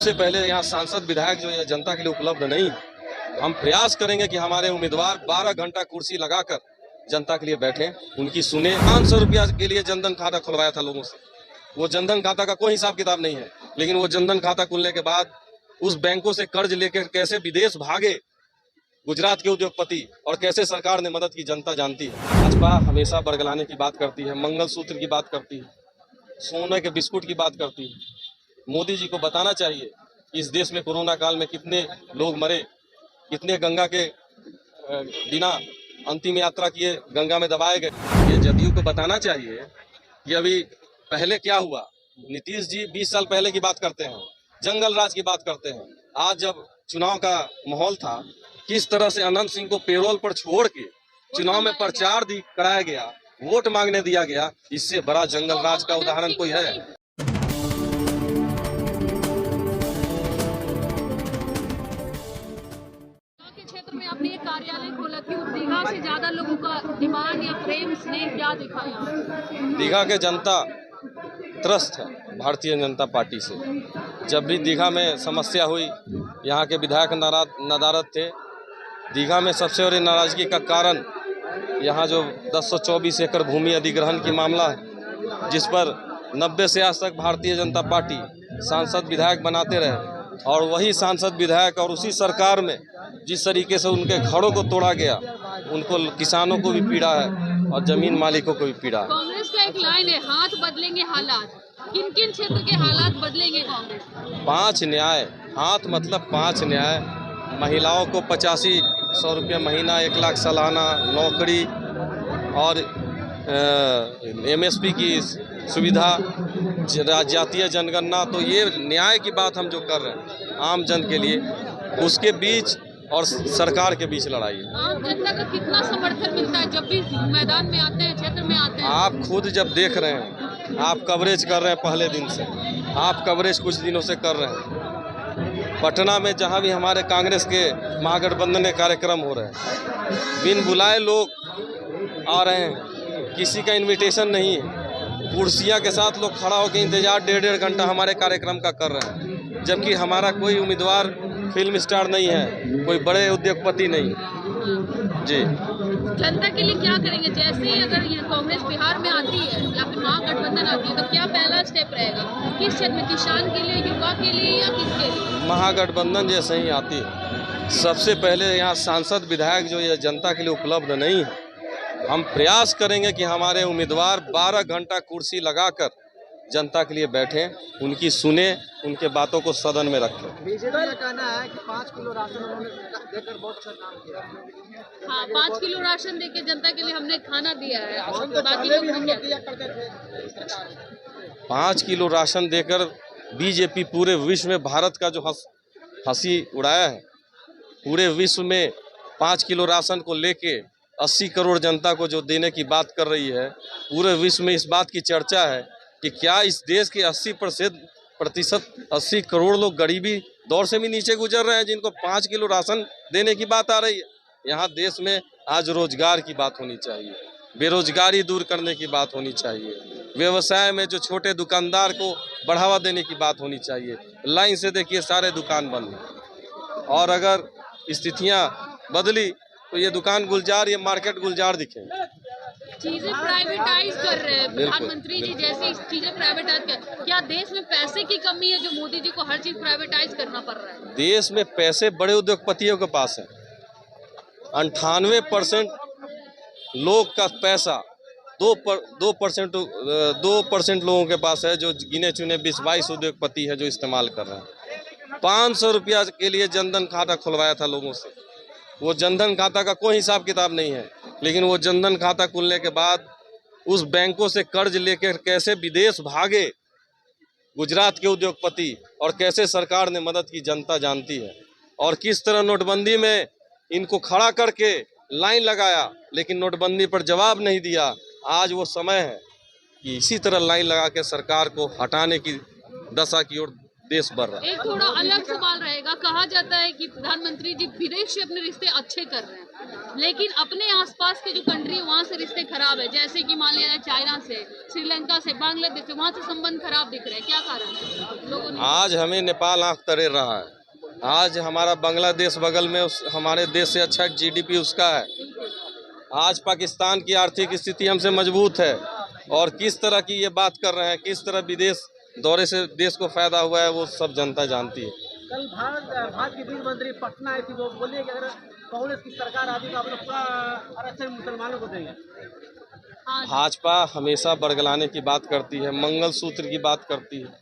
सबसे पहले यहाँ सांसद विधायक जो है जनता के लिए उपलब्ध नहीं। हम प्रयास करेंगे कि हमारे उम्मीदवार 12 घंटा कुर्सी लगाकर जनता के लिए बैठे, उनकी सुने। 500 रुपया के लिए जनधन खाता खुलवाया था लोगों से। वो जनधन खाता का कोई हिसाब किताब नहीं है, लेकिन वो जनधन खाता खुलने के बाद उस बैंकों से कर्ज लेकर कैसे विदेश भागे गुजरात के उद्योगपति और कैसे सरकार ने मदद की जनता जानती है। भाजपा हमेशा बरगलाने की बात करती है, मंगलसूत्र की बात करती है, सोने के बिस्कुट की बात करती है। मोदी जी को बताना चाहिए कि इस देश में कोरोना काल में कितने लोग मरे, कितने गंगा के बिना अंतिम यात्रा किए गंगा में दबाए गए। ये जदयू को बताना चाहिए कि अभी पहले क्या हुआ। नीतीश जी 20 साल पहले की बात करते हैं, जंगल राज की बात करते हैं। आज जब चुनाव का माहौल था, किस तरह से अनंत सिंह को पेरोल पर छोड़ के चुनाव में प्रचार कराया गया, वोट मांगने दिया गया। इससे बड़ा जंगल राज का उदाहरण कोई है? आपने ये कार्यालय खोला, क्यों दीघा से ज्यादा लोगों का डिमांड या प्रेम स्नेह क्या दिखा यहाँ? दीघा के जनता त्रस्त है भारतीय जनता पार्टी से। जब भी दीघा में समस्या हुई, यहाँ के विधायक नदारद थे। दीघा में सबसे बड़ी नाराजगी का कारण यहाँ जो 1024 एकड़ भूमि अधिग्रहण की मामला है, जिस पर 90 से आज तक भारतीय जनता पार्टी सांसद विधायक बनाते रहे, और वही सांसद विधायक और उसी सरकार में जिस तरीके से उनके घरों को तोड़ा गया, उनको किसानों को भी पीड़ा है और जमीन मालिकों को भी पीड़ा है। कांग्रेस का एक लाइन है, हाथ बदलेंगे हालात। किन किन क्षेत्र के हालात बदलेंगे कांग्रेस? 5 न्याय। हाथ मतलब 5 न्याय। महिलाओं को 8500 रुपये महीना, 1 लाख सालाना नौकरी और MSP की सुविधा, जातीय जनगणना। तो ये न्याय की बात हम जो कर रहे हैं आम जन के लिए, उसके बीच और सरकार के बीच लड़ाई है। आम जनता का कितना समर्थन मिलता है जब भी मैदान में आते हैं, क्षेत्र में आते हैं? आप खुद जब देख रहे हैं, आप कवरेज कर रहे हैं पहले दिन से, आप कवरेज कुछ दिनों से कर रहे हैं। पटना में जहां भी हमारे कांग्रेस के महागठबंधन के कार्यक्रम हो रहे हैं, बिन बुलाए लोग आ रहे हैं, किसी का इनविटेशन नहीं है। कुर्सियां के साथ लोग खड़ा होकर इंतजार 1.5 घंटा हमारे कार्यक्रम का कर रहे हैं, जबकि हमारा कोई उम्मीदवार फिल्म स्टार नहीं है, कोई बड़े उद्योगपति नहीं जी। जनता के लिए क्या करेंगे? जैसे अगर ये कांग्रेस बिहार में आती है या फिर महागठबंधन आती है, तो क्या पहला स्टेप रहेगा? किस क्षेत्र में, किसान के लिए, युवा के लिए या किसके लिए? महागठबंधन जैसे ही आती है, सबसे पहले यहाँ सांसद विधायक जो ये जनता के लिए उपलब्ध नहीं है। हम प्रयास करेंगे कि हमारे उम्मीदवार 12 घंटा कुर्सी लगाकर जनता के लिए बैठे, उनकी सुने, उनके बातों को सदन में रखें। बीजेपी का कहना है कि 5 किलो राशन उन्होंने देकर बहुत अच्छा काम किया। हाँ, 5 किलो राशन देकर जनता के लिए हमने खाना दिया है। बाकी लोग हम लोग दिया करते थे। 5 किलो राशन देकर बीजेपी पूरे विश्व में भारत का जो हंसी उड़ाया है, पूरे विश्व में 5 किलो राशन को लेके 80 करोड़ जनता को जो देने की बात कर रही है, पूरे विश्व में इस बात की चर्चा है कि क्या इस देश के 80% 80 करोड़ लोग गरीबी दौर से भी नीचे गुजर रहे हैं, जिनको 5 किलो राशन देने की बात आ रही है। यहाँ देश में आज रोजगार की बात होनी चाहिए, बेरोजगारी दूर करने की बात होनी चाहिए, व्यवसाय में जो छोटे दुकानदार को बढ़ावा देने की बात होनी चाहिए। लाइन से देखिए, सारे दुकान बंद हैं, और अगर स्थितियाँ बदली तो ये दुकान गुलजार, ये मार्केट गुलजार दिखेंगे। चीजें प्राइवेटाइज कर रहे हैं प्रधानमंत्री जी, जैसी चीजें प्राइवेटाइज कर। क्या देश में पैसे की कमी है जो मोदी जी को हर चीज प्राइवेटाइज करना पड़ रहा है? देश में पैसे बड़े उद्योगपतियों के पास है। 98% लोग का पैसा 2% लोगों के पास है, जो गिने चुने 20-22 उद्योगपति है जो इस्तेमाल कर रहे हैं। 500 रुपया के लिए जनधन खाता खुलवाया था लोगों से। वो जनधन खाता का कोई हिसाब किताब नहीं है, लेकिन वो जनधन खाता खुलने के बाद उस बैंकों से कर्ज लेकर कैसे विदेश भागे गुजरात के उद्योगपति और कैसे सरकार ने मदद की जनता जानती है। और किस तरह नोटबंदी में इनको खड़ा करके लाइन लगाया, लेकिन नोटबंदी पर जवाब नहीं दिया। आज वो समय है कि इसी तरह लाइन लगा के सरकार को हटाने की दशा की ओर देश बढ़ रहा है। एक थोड़ा अलग सवाल रहेगा। कहा जाता है कि प्रधानमंत्री जी विदेश से अपने रिश्ते अच्छे कर रहे हैं, लेकिन अपने आसपास के जो कंट्री है वहाँ से रिश्ते खराब है। जैसे कि मान लिया जाए चाइना से, श्रीलंका से, बांग्लादेश से, वहाँ से संबंध खराब दिख रहे हैं। क्या कारण है लोगों ने? आज हमें नेपाल आंख तरेर रहा है। आज हमारा बांग्लादेश बगल में, हमारे देश से अच्छा जीडीपी उसका है। आज पाकिस्तान की आर्थिक स्थिति हमसे मजबूत है, और किस तरह की ये बात कर रहे हैं, किस तरह विदेश दौरे से देश को फायदा हुआ है, वो सब जनता जानती है। कल भारत की विदेश मंत्री पटना आई थी, वो बोलिए कि अगर कांग्रेस की सरकार आती तो आप लोग पूरा आरक्षण मुसलमानों को देंगे। भाजपा हमेशा बरगलाने की बात करती है, मंगलसूत्र की बात करती है,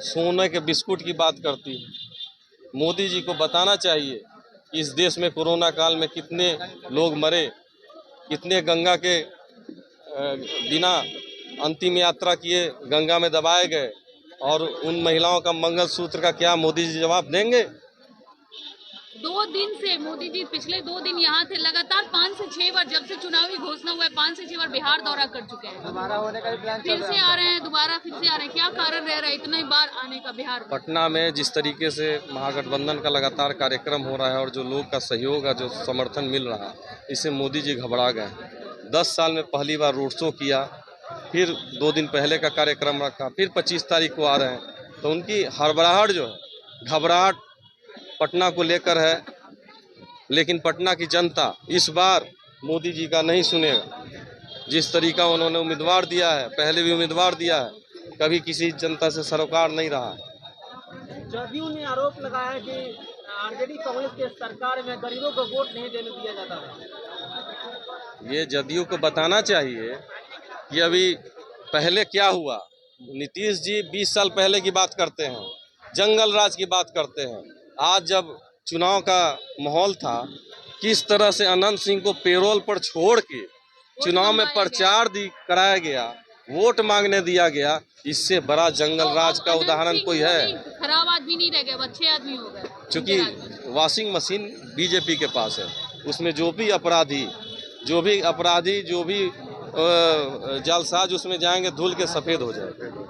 सोने के बिस्कुट की बात करती है। मोदी जी को बताना चाहिए कि इस देश में कोरोना काल में कितने लोग मरे, कितने गंगा के बिना अंतिम यात्रा किए गंगा में दबाए गए, और उन महिलाओं का मंगलसूत्र का क्या मोदी जी जवाब देंगे? 2 दिन से मोदी जी पिछले 2 दिन यहाँ थे, लगातार 5 से 6 बार, जब से चुनावी घोषणा हुआ है 5 से 6 बार बिहार दौरा कर चुके हैं। दोबारा होने का भी प्लान फिर से आ रहे हैं, दोबारा फिर से आ रहे हैं। क्या कारण रह रहा है इतना ही बार आने का बिहार में? पटना में जिस तरीके से महागठबंधन का लगातार कार्यक्रम हो रहा है, और जो लोग का सहयोग है, जो समर्थन मिल रहा है, इससे मोदी जी घबरा गए। 10 साल में पहली बार रोड शो किया, फिर 2 दिन पहले का कार्यक्रम रखा, फिर 25 तारीख को आ रहे हैं। तो उनकी हड़बड़ाहट जो है, घबराहट पटना को लेकर है। लेकिन पटना की जनता इस बार मोदी जी का नहीं सुनेगा। जिस तरीका उन्होंने उम्मीदवार दिया है, पहले भी उम्मीदवार दिया है, कभी किसी जनता से सरोकार नहीं रहा है। जदयू ने आरोप लगाया कि आरजेडी कांग्रेस के सरकार में गरीबों को वोट नहीं देने दिया जाता है। ये जदयू को बताना चाहिए कि अभी पहले क्या हुआ। नीतीश जी 20 साल पहले की बात करते हैं, जंगल राज की बात करते हैं। आज जब चुनाव का माहौल था, किस तरह से अनंत सिंह को पेरोल पर छोड़ के चुनाव में प्रचार कराया गया, वोट मांगने दिया गया। इससे बड़ा जंगल राज का उदाहरण कोई है? खराब आदमी नहीं रह गए, अच्छे आदमी हो गए। क्योंकि वॉशिंग मशीन बीजेपी के पास है, उसमें जो भी अपराधी, जो भी जालसाज उसमें जाएंगे, धुल के सफेद हो जाएंगे।